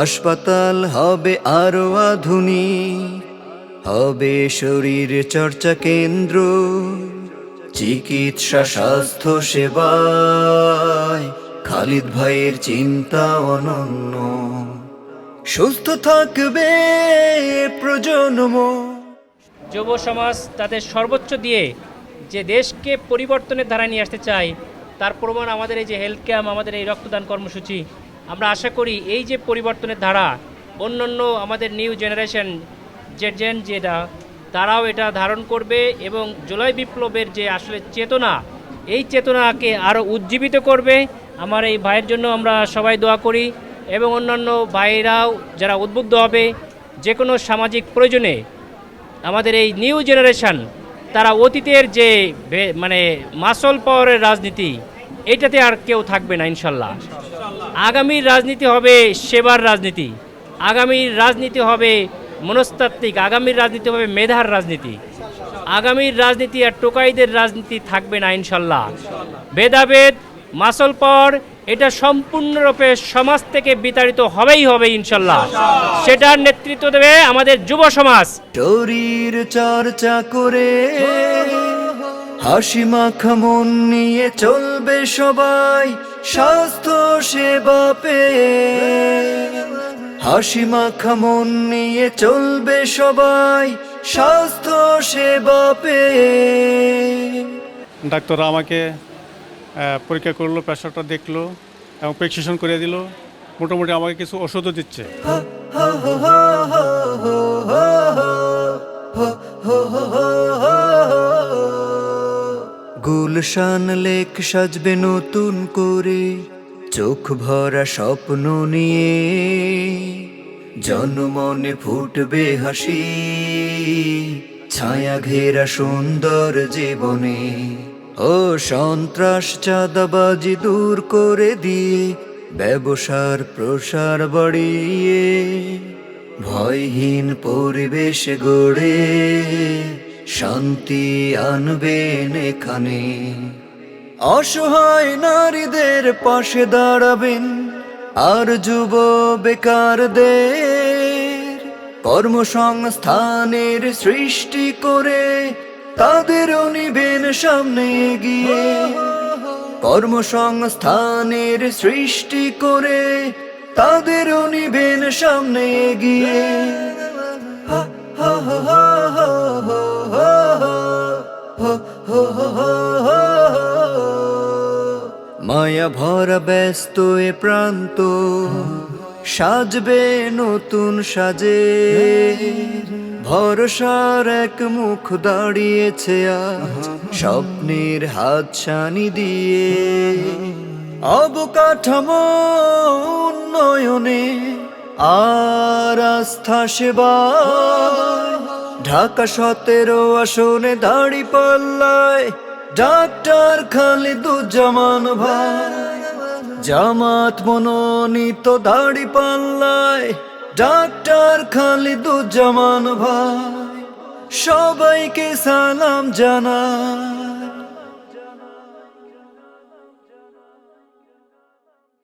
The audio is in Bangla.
হাসপাতাল হবে আরো আধুনিক, হবে শরীর চর্চা কেন্দ্র, চিকিৎসা স্বাস্থ্য সেবায় খালিদ ভাইয়ের চিন্তা অনন্য। সুস্থ থাকবে প্রজন্ম। যুব সমাজ তাদের সর্বোচ্চ দিয়ে যে দেশকে পরিবর্তনের ধারায় নিয়ে আসতে চায়, তার প্রমাণ আমাদের এই যে হেলথ ক্যাম্প, আমাদের এই রক্তদান কর্মসূচি। আমরা আশা করি এই যে পরিবর্তনের ধারা, অন্যান্য আমাদের নিউ জেনারেশন যেটা তারাও এটা ধারণ করবে এবং জুলাই বিপ্লবের যে আসলে চেতনা, এই চেতনাকে আরও উজ্জীবিত করবে। আমার এই ভাইয়ের জন্য আমরা সবাই দোয়া করি এবং অন্যান্য ভাইরাও যারা উদ্বুদ্ধ হবে যে কোনো সামাজিক প্রয়োজনে। আমাদের এই নিউ জেনারেশন তারা অতীতের যে মাসল পাওয়ারের রাজনীতি, এটাতে আর কেউ থাকবে না ইনশাল্লাহ। আগামীর রাজনীতি হবে সেবার রাজনীতি, আগামীর রাজনীতি হবে মনস্তাত্ত্বিক, আগামীর রাজনীতি হবে মেধার রাজনীতি, আগামীর রাজনীতি আর টোকাইদের রাজনীতি থাকবে না ইনশাল্লাহ। ভেদাভেদ, মাসল পাওয়ার এটা সম্পূর্ণরূপে সমাজ থেকে বিতাড়িত হবেই হবে ইনশাল্লাহ। সেটার নেতৃত্ব দেবে আমাদের যুব সমাজ। শরীর চর্চা করে হাসি মাখা মন নিয়ে চলবে সবাই স্বাস্থ্য সেবা পেয়ে। হাসি মাখা মন নিয়ে চলবে সবাই স্বাস্থ্য সেবা পেয়ে। ডাক্তাররা আমাকে পরীক্ষা করলো, প্রেশারটা দেখলো এবং প্রেসক্রিপশন করে দিল। মোটামুটি আমাকে কিছু ওষুধও দিচ্ছে। গুলশান লেক সাজবে নতুন করে, চোখ ভরা স্বপ্ন নিয়ে জনমনে ফুটবে হাসি, ছায়া ঘেরা সুন্দর জীবনে। ও সন্ত্রাস চাঁদাবাজি দূর করে দিয়ে ব্যবসার প্রসার বাড়িয়ে ভয়হীন পরিবেশ গড়ে শান্তি আনবেন এখানে। অসহায় নারীদের পাশে দাঁড়াবেন আর যুব বেকারদের কর্মসংস্থানের সৃষ্টি করে তাদেরও নিবেন সামনে এগিয়ে। কর্মসংস্থানের সৃষ্টি করে তাদেরও নিবেন সামনে এগিয়ে। মায়া ভরা ব্যস্ত এ প্রান্ত সাজবে নতুন সাজে। ভরসার এক মুখ দাঁড়িয়েছে আজ স্বপ্নের হাতছানি দিয়ে। অবকাঠামো উন্নয়নে আর আস্থা সেবা, ঢাকা 17 আসনে দাঁড়িপাল্লায় ডাক্তার খালিদুজ্জামান ভাই। জামাত মনোনীত দাঁড়িপাল্লায় ডাক্তার খালিদুজ্জামান ভাই। সবাইকে সালাম জানাই।